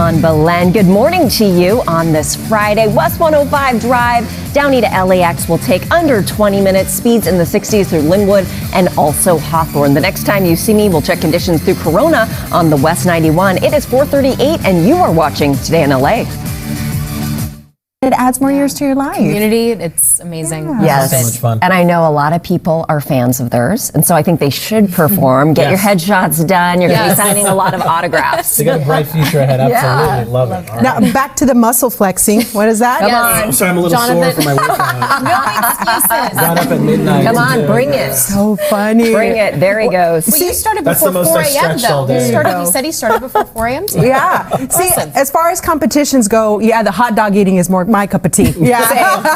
on Belen. Good morning to you on this Friday. West 105 Drive, Downey to LAX will take under 20 minutes. Speeds in the 60s through Linwood and also Hawthorne. The next time you see me, we'll check conditions through Corona on the West 91. It is 4:38 and you are watching Today in LA. It adds more years to your life. Community, it's amazing. Yes, so much fun. And I know a lot of people are fans of theirs, and so I think they should perform. Get your headshots done. You're going to be signing a lot of autographs. They got a bright future ahead. Absolutely love it. All Now right. back to the muscle flexing. What is that? Come on. I'm sorry, I'm a little sore from my workout. No excuses. Got up at midnight. Come on, to bring do it. So funny. Bring it. There he goes. Well, you started That's before the most 4 I a.m. stretched all though. day. He said he started before 4 a.m. too. Yeah. See, Awesome. as far as competitions go, the hot dog eating is more my cup of tea. Yeah.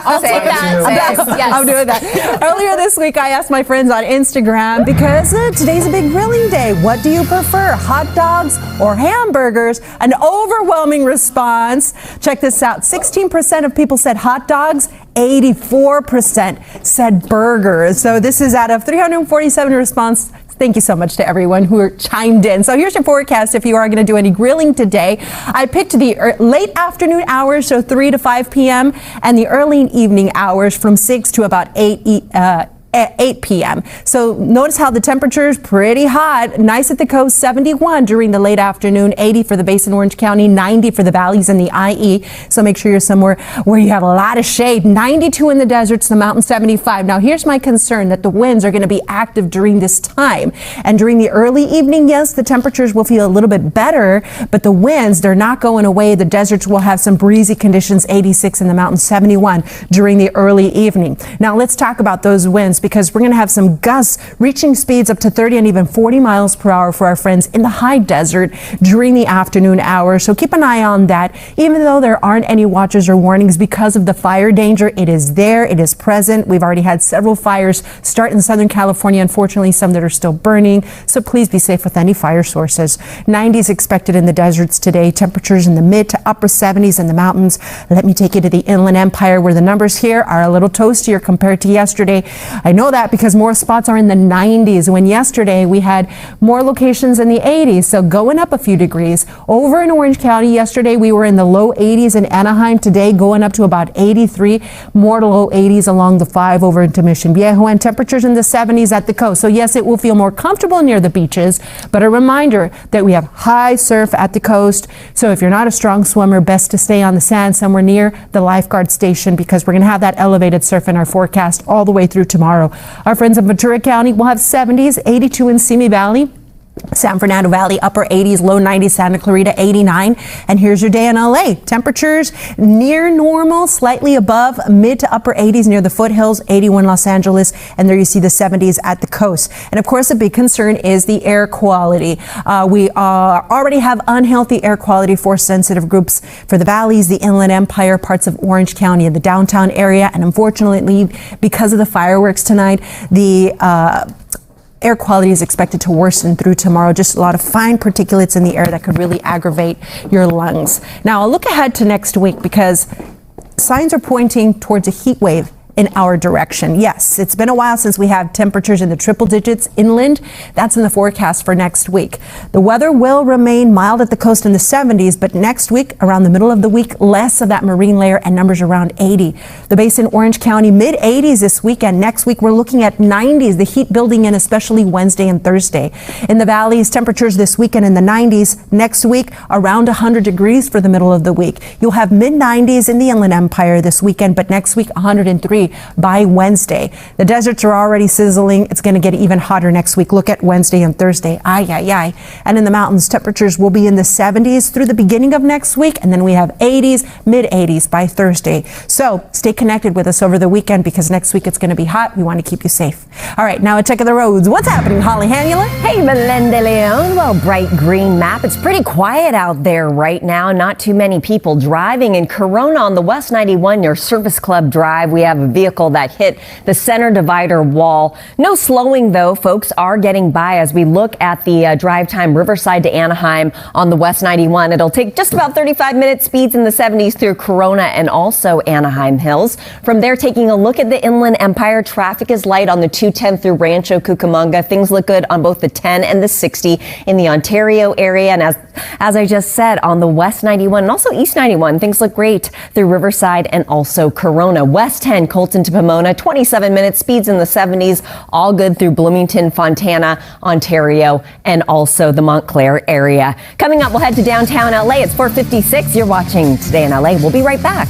I'll take that. Yes. I'm doing that. Earlier this week, I asked my friends on Instagram because today's a big grilling day. What do you prefer, hot dogs or hamburgers? An overwhelming response. Check this out. 16% of people said hot dogs. 84% said burgers. So this is out of 347 responses. Thank you so much to everyone who chimed in. So here's your forecast if you are going to do any grilling today. I picked the late afternoon hours, so 3 to 5 p.m., and the early evening hours from 6 to about 8 p.m. So notice how the temperature is pretty hot. Nice at the coast, 71 during the late afternoon, 80 for the Basin Orange County, 90 for the valleys and the IE. So make sure you're somewhere where you have a lot of shade. 92 in the deserts, the mountains, 75. Now here's my concern that the winds are going to be active during this time. And during the early evening, yes, the temperatures will feel a little bit better, but the winds, they're not going away. The deserts will have some breezy conditions, 86 in the mountains, 71 during the early evening. Now let's talk about those winds, because we're going to have some gusts reaching speeds up to 30 and even 40 miles per hour for our friends in the high desert during the afternoon hours. So keep an eye on that. Even though there aren't any watches or warnings because of the fire danger, it is there. It is present. We've already had several fires start in Southern California. Unfortunately, some that are still burning. So please be safe with any fire sources. 90s expected in the deserts today. Temperatures in the mid to upper 70s in the mountains. Let me take you to the Inland Empire, where the numbers here are a little toastier compared to yesterday. I know that because more spots are in the 90s, when yesterday we had more locations in the 80s, so going up a few degrees. Over in Orange County yesterday we were in the low 80s in Anaheim. Today going up to about 83, more to low 80s along the 5 over into Mission Viejo, and temperatures in the 70s at the coast. So yes, it will feel more comfortable near the beaches, but a reminder that we have high surf at the coast. So if you're not a strong swimmer, best to stay on the sand somewhere near the lifeguard station, because we're going to have that elevated surf in our forecast all the way through tomorrow. Our friends in Ventura County will have 70s, 82 in Simi Valley. San Fernando Valley, upper 80s, low 90s, Santa Clarita, 89. And here's your day in LA. Temperatures near normal, slightly above, mid to upper 80s near the foothills, 81 Los Angeles, and there you see the 70s at the coast. And of course, a big concern is the air quality. We already have unhealthy air quality for sensitive groups for the valleys, the Inland Empire, parts of Orange County, and the downtown area. And unfortunately, because of the fireworks tonight, the air quality is expected to worsen through tomorrow. Just a lot of fine particulates in the air that could really aggravate your lungs. Now, I'll look ahead to next week, because signs are pointing towards a heat wave in our direction. Yes, it's been a while since we have temperatures in the triple digits inland. That's in the forecast for next week. The weather will remain mild at the coast in the 70s, but next week, around the middle of the week, less of that marine layer and numbers around 80. The Basin Orange County, mid 80s this weekend. Next week, we're looking at 90s, the heat building in especially Wednesday and Thursday. In the valleys, temperatures this weekend in the 90s. Next week, around 100 degrees for the middle of the week. You'll have mid 90s in the Inland Empire this weekend, but next week, 103 by Wednesday. The deserts are already sizzling. It's going to get even hotter next week. Look at Wednesday and Thursday. Ay, ay, ay. And in the mountains, temperatures will be in the 70s through the beginning of next week. And then we have 80s, mid 80s by Thursday. So stay connected with us over the weekend, because next week it's going to be hot. We want to keep you safe. All right, now a check of the roads. What's happening, Holly Hannula? Hey, Belen de Leon. Well, bright green map. It's pretty quiet out there right now. Not too many people driving. In Corona on the West 91, your Service Club Drive, we have a vehicle that hit the center divider wall. No slowing, though. Folks are getting by as we look at the drive time Riverside to Anaheim on the West 91. It'll take just about 35 minutes, speeds in the 70s through Corona and also Anaheim Hills. From there, taking a look at the Inland Empire, traffic is light on the 210 through Rancho Cucamonga. Things look good on both the 10 and the 60 in the Ontario area. And as I just said, on the West 91 and also East 91, things look great through Riverside and also Corona. West 10, Colton to Pomona, 27 minutes, speeds in the 70s, all good through Bloomington, Fontana, Ontario, and also the Montclair area. Coming up, we'll head to downtown LA. It's 4:56. You're watching Today in LA. We'll be right back.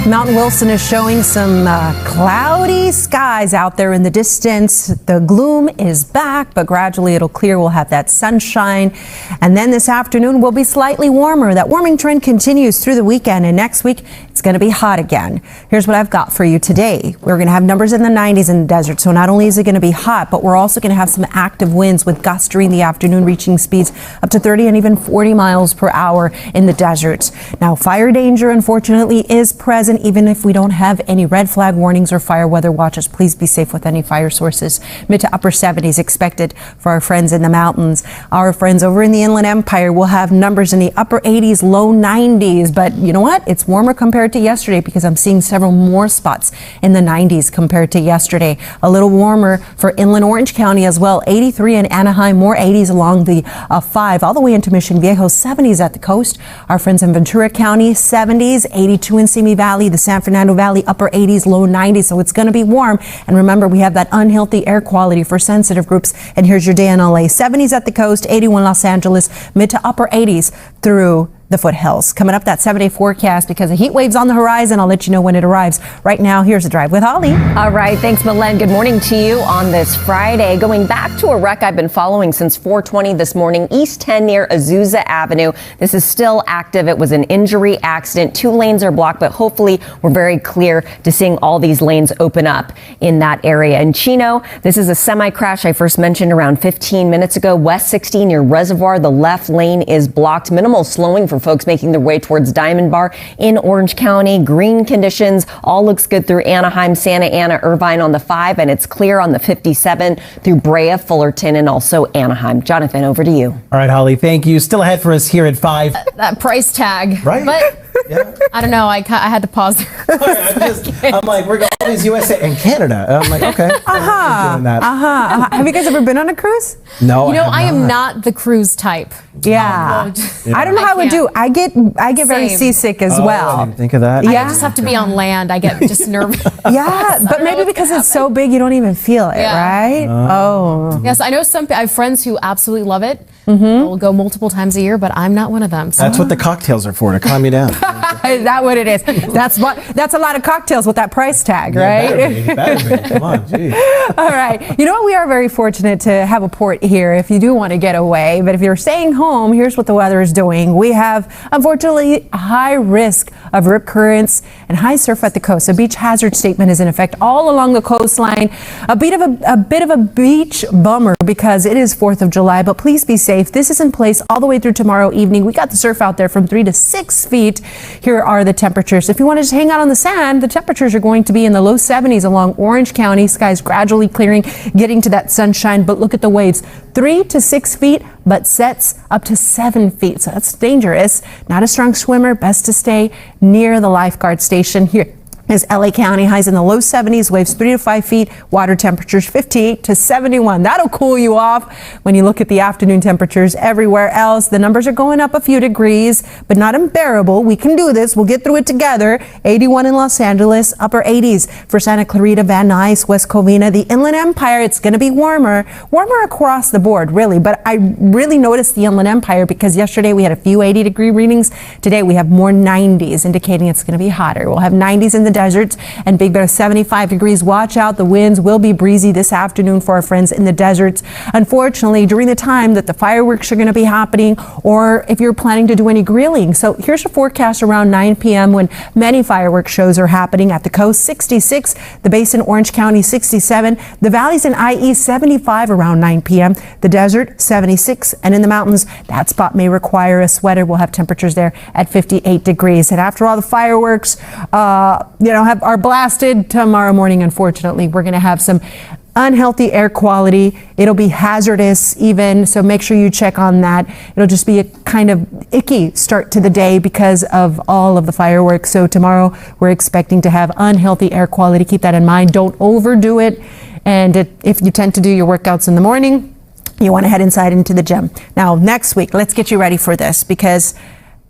Mount Wilson is showing some cloudy skies out there in the distance. The gloom is back, but gradually it'll clear. We'll have that sunshine. And then this afternoon will be slightly warmer. That warming trend continues through the weekend, and next week it's going to be hot again. Here's what I've got for you today. We're going to have numbers in the 90s in the desert. So not only is it going to be hot, but we're also going to have some active winds with gusts during the afternoon reaching speeds up to 30 and even 40 miles per hour in the desert. Now, fire danger, unfortunately, is present. Even if we don't have any red flag warnings or fire weather watches, please be safe with any fire sources. Mid to upper 70s expected for our friends in the mountains. Our friends over in the Inland Empire will have numbers in the upper 80s, low 90s. But you know what? It's warmer compared to yesterday because I'm seeing several more spots in the 90s compared to yesterday. A little warmer for inland Orange County as well. 83 in Anaheim, more 80s along the 5 all the way into Mission Viejo. 70s at the coast. Our friends in Ventura County, 70s, 82 in Simi Valley, the San Fernando Valley, upper 80s, low 90s. So it's going to be warm. And remember, we have that unhealthy air quality for sensitive groups. And here's your day in LA. 70s at the coast, 81 Los Angeles, mid to upper 80s through the foothills. Coming up, that 7-day forecast because the heat wave's on the horizon. I'll let you know when it arrives. Right now, here's a drive with Holly. All right. Thanks, Belen. Good morning to you on this Friday. Going back to a wreck I've been following since 4:20 this morning, East 10 near Azusa Avenue. This is still active. It was an injury accident. 2 lanes are blocked, but hopefully we're very clear to seeing all these lanes open up in that area. In Chino, this is a semi-crash I first mentioned around 15 minutes ago. West 60 near Reservoir. The left lane is blocked. Minimal slowing for folks making their way towards Diamond Bar in Orange County. Green conditions. All looks good through Anaheim, Santa Ana, Irvine on the 5, and it's clear on the 57 through Brea, Fullerton, and also Anaheim. Jonathan, over to you. All right, Holly, thank you. Still ahead for us here at 5. That price tag. Right. But Yeah. I don't know. I had to pause there. I'm like, we're going always USA and Canada. And I'm like, okay. Doing that. Have you guys ever been on a cruise? No, You know, I am not. not the cruise type. Yeah. I don't know how I would do. I get very Same. seasick as I well. didn't think of that. Yeah. I just have to be on land. I get just nervous. Yeah, but maybe because it's so big, you don't even feel it, Yeah. right? Oh. Yes, I know I have friends who absolutely love it. Will go multiple times a year, but I'm not one of them. So. That's what the cocktails are for, to calm you down. Is that what it is? That's a lot of cocktails with that price tag, right? Better be. Come on, geez. All right. You know what? We are very fortunate to have a port here if you do want to get away. But if you're staying home, here's what the weather is doing. We have, unfortunately, a high risk of rip currents and high surf at the coast. A beach hazard statement is in effect all along the coastline. A bit of a beach bummer because it is 4th of July, but please be safe. This is in place all the way through tomorrow evening. We got the surf out there from 3 to 6 feet. Here are the temperatures. If you want to just hang out on the sand, the temperatures are going to be in the low 70s along Orange County. Skies gradually clearing, getting to that sunshine. But look at the waves. 3 to 6 feet, but sets up to 7 feet. So that's dangerous. Not a strong swimmer. Best to stay near the lifeguard station. Here is LA County. Highs in the low 70s, waves 3 to 5 feet, water temperatures 58 to 71. That'll cool you off when you look at the afternoon temperatures everywhere else. The numbers are going up a few degrees, but not unbearable. We can do this. We'll get through it together. 81 in Los Angeles, upper 80s for Santa Clarita, Van Nuys, West Covina, the Inland Empire. It's going to be warmer across the board, really. But I really noticed the Inland Empire because yesterday we had a few 80-degree readings. Today we have more 90s, indicating it's going to be hotter. We'll have 90s in the deserts, and Big Bear 75 degrees. Watch out, the winds will be breezy this afternoon for our friends in the deserts. Unfortunately, during the time that the fireworks are going to be happening, or if you're planning to do any grilling. So here's your forecast around 9 p.m. when many fireworks shows are happening. At the coast, 66, the Basin, Orange County, 67, the valleys in IE, 75 around 9 p.m., the desert, 76, and in the mountains, that spot may require a sweater. We'll have temperatures there at 58 degrees. And after all the fireworks, are blasted tomorrow morning, unfortunately, we're going to have some unhealthy air quality. It'll be hazardous even, so make sure you check on that. It'll just be a kind of icky start to the day because of all of the fireworks. So tomorrow we're expecting to have unhealthy air quality. Keep that in mind. Don't overdo it. And if you tend to do your workouts in the morning, you want to head inside into the gym. Now, next week, let's get you ready for this, because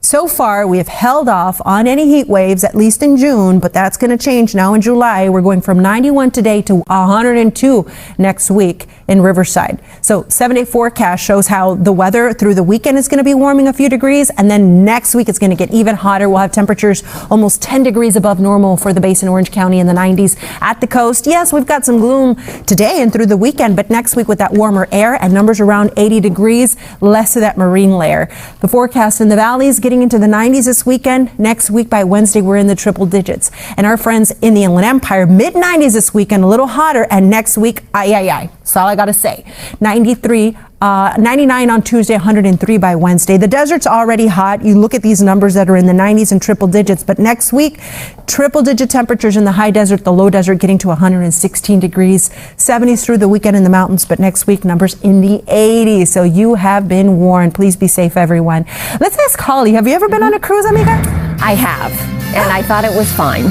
so far we have held off on any heat waves, at least in June, but that's going to change now in July. We're going from 91 today to 102 next week in Riverside. So 7-day forecast shows how the weather through the weekend is going to be warming a few degrees, and then next week it's going to get even hotter. We'll have temperatures almost 10 degrees above normal for the Basin, Orange County, in the 90s. At the coast, yes, we've got some gloom today and through the weekend, but next week with that warmer air and numbers around 80 degrees, less of that marine layer. The forecast in the valleys getting into the 90s this weekend. Next week by Wednesday, we're in the triple digits. And our friends in the Inland Empire, mid-90s this weekend, a little hotter, and next week, that's all I gotta say. 93, 99 on Tuesday, 103 by Wednesday. The desert's already hot. You look at these numbers that are in the 90s and triple digits, but next week, triple digit temperatures in the high desert, the low desert getting to 116 degrees, 70s through the weekend in the mountains, but next week numbers in the 80s. So you have been warned. Please be safe, everyone. Let's ask Holly, have you ever been on a cruise, amiga? I have, and I thought it was fine.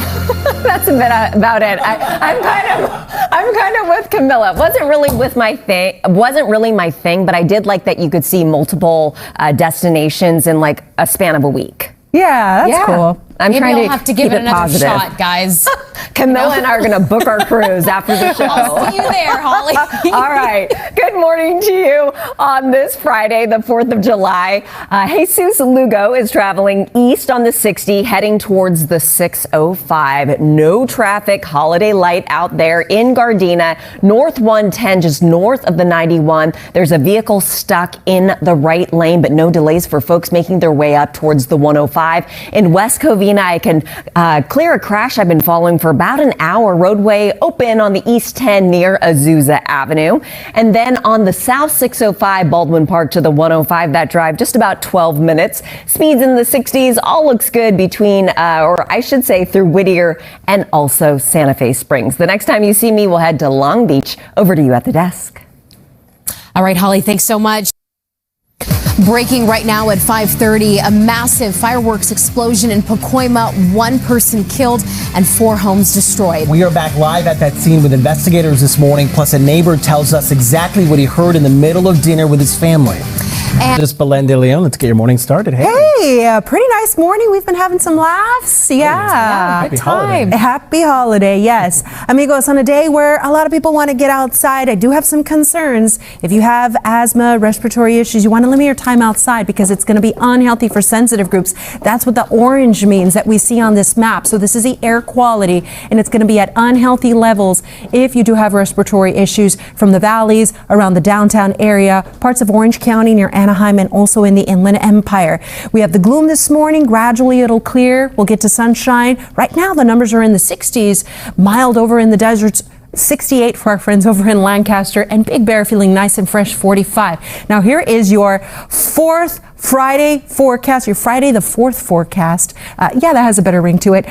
That's a bit about it. I'm kind of with Camilla. Wasn't really my thing, but I did like that you could see multiple destinations in like a span of a week. Yeah, that's cool. I'm trying to have to give it another shot, guys. Camilla and I are going to book our cruise after the show. I'll see you there, Holly. All right. Good morning to you on this Friday, the 4th of July. Jesus Lugo is traveling east on the 60, heading towards the 605. No traffic, holiday light out there in Gardena. North 110, just north of the 91. There's a vehicle stuck in the right lane, but no delays for folks making their way up towards the 105. In West Covina, I can clear a crash I've been following for about an hour. Roadway open on the East 10 near Azusa Avenue. And then on the South 605 Baldwin Park to the 105, that drive just about 12 minutes. Speeds in the 60s. All looks good between, or I should say through Whittier and also Santa Fe Springs. The next time you see me, we'll head to Long Beach. Over to you at the desk. All right, Holly, thanks so much. Breaking right now at 5:30, a massive fireworks explosion in Pacoima. 1 person killed and 4 homes destroyed. We are back live at that scene with investigators this morning. Plus, a neighbor tells us exactly what he heard in the middle of dinner with his family. And this is Belen de Leon. Let's get your morning started. Hey, pretty nice morning. We've been having some laughs. Yeah. Happy holiday. Happy holiday, yes. Amigos, on a day where a lot of people want to get outside, I do have some concerns. If you have asthma, respiratory issues, you want to limit your time outside because it's going to be unhealthy for sensitive groups. That's what the orange means that we see on this map. So this is the air quality, and it's going to be at unhealthy levels if you do have respiratory issues from the valleys around the downtown area, parts of Orange County near Anaheim, and also in the Inland Empire. We have the gloom this morning. Gradually it'll clear. We'll get to sunshine. Right now the numbers are in the 60s, mild over in the deserts. 68 for our friends over in Lancaster, and Big Bear feeling nice and fresh, 45. Now here is your fourth Friday forecast, your Friday the 4th forecast. Yeah, that has a better ring to it.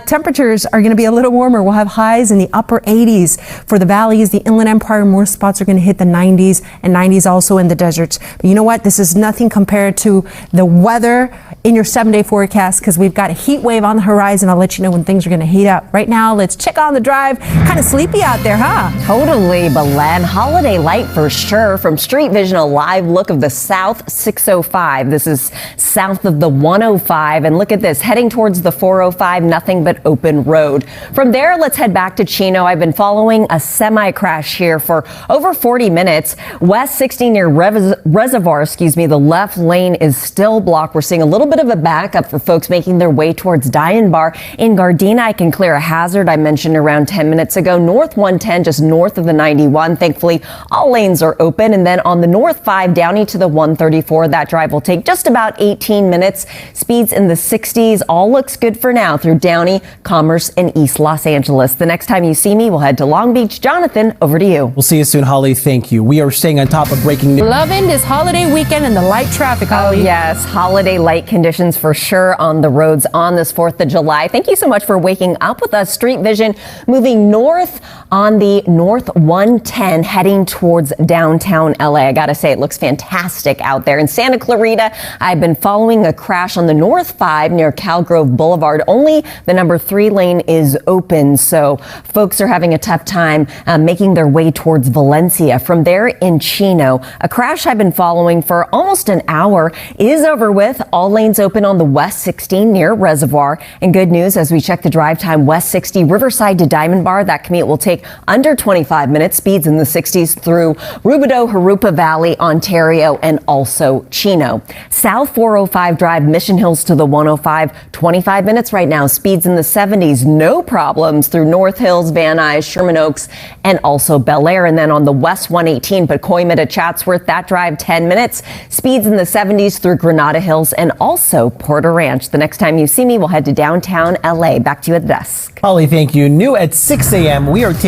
Temperatures are going to be a little warmer. We'll have highs in the upper 80s for the valleys, the Inland Empire. More spots are going to hit the 90s, and 90s also in the deserts. But you know what? This is nothing compared to the weather in your 7-day forecast, because we've got a heat wave on the horizon. I'll let you know when things are going to heat up. Right now, let's check on the drive. Kind of sleepy out there, huh? Totally, Belen. Holiday light for sure. From Street Vision, a live look of the South 605. 5. This is south of the 105. And look at this, heading towards the 405, nothing but open road. From there, let's head back to Chino. I've been following a semi-crash here for over 40 minutes. West 60 near Reservoir, the left lane is still blocked. We're seeing a little bit of a backup for folks making their way towards Diane Bar. In Gardena, I can clear a hazard I mentioned around 10 minutes ago. North 110, just north of the 91. Thankfully, all lanes are open. And then on the North 5, Downey to the 134, that drive will take just about 18 minutes. Speeds in the 60s. All looks good for now through Downey, Commerce, and East Los Angeles. The next time you see me, we'll head to Long Beach. Jonathan, over to you. We'll see you soon, Holly. Thank you. We are staying on top of breaking news. Loving this holiday weekend and the light traffic, Holly. Oh, yes. Holiday light conditions for sure on the roads on this 4th of July. Thank you so much for waking up with us. Street Vision moving north on the North 110 heading towards downtown LA. I gotta say, it looks fantastic out there. In Santa Clarita, I've been following a crash on the North 5 near Cal Grove Boulevard. Only the number 3 lane is open, so folks are having a tough time making their way towards Valencia. From there in Chino, a crash I've been following for almost an hour is over with. All lanes open on the West 16 near Reservoir. And good news, as we check the drive time, West 60 Riverside to Diamond Bar, that commute will take under 25 minutes. Speeds in the 60s through Rubidoux, Harupa Valley, Ontario, and also Chino. South 405 Drive, Mission Hills to the 105, 25 minutes right now. Speeds in the 70s, no problems through North Hills, Van Nuys, Sherman Oaks, and also Bel Air. And then on the West 118, Pacoima to Chatsworth, that drive 10 minutes. Speeds in the 70s through Granada Hills and also Porter Ranch. The next time you see me, we'll head to downtown LA. Back to you at the desk. Holly, thank you. New at 6 a.m., we are taking